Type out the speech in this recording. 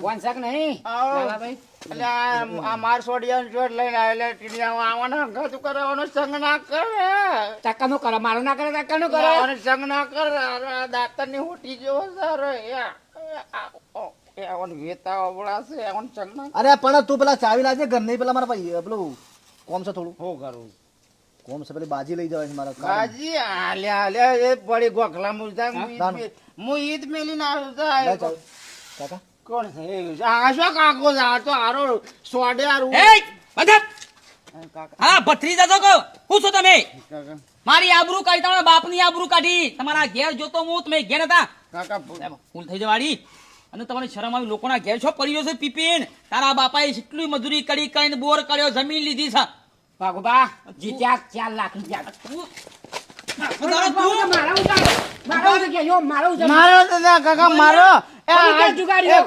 કોણ શાક નહીં આવો. લાલાભાઈ એટલે આ માર સોડિયા જોડ લઈને આવેલા ટીડિયા આવવાના ગત કરાવવાનો સંગ ના કરે ટક્કાનું કરો મારું ના કરે ટક્કાનું કરો આવવાનો સંગ ના કરે દાંતર ની હોટી જેવો સારો એ વેતા અવળાશે આવવાનો સંગ ના અરે પણ તું પેલા ચાવી લાવજે ઘર નહીં પેલા મારા ભાઈ પેલું કોમ છે થોડું શું કરું કોમ છે પેલી બાજી લઈ જવાય છે મારા બાજી હાલ્યા હાલ્યા એ પડી ગોખલા મુલતા દાન. હું ઈદ મેલીને આવ્યો તો લે આ ચાવી. કાકા કોણ છે આ શું કાકો છે આ તો હારો સોડે હારું એ બંધ કાકા હા ભત્રીજા છો કહો હું છો તમે કાકા મારી આબરૂ કાઢી તમારા બાપની આબરૂ કાઢી તમારા ઘેર જોતો હું તમે ઘેર હતા કાકા ફૂલ થઈ જવાડી અને તમારી શરમ આવી લોકોના ઘેર છો પડ્યો છે પીપીન તારા બાપાએ કેટલી મજૂરી કરી કરીને બોર કર્યો જમીન લીધી છે ભાગુબા જીત્યા 4 લાખ રૂપિયા તારો તું મારા ઉતાર મારા ઉતાર કે યો મારા ઉતાર મારો દાદા કાકા મારો તમે ક્યાં જુગાડ્યો?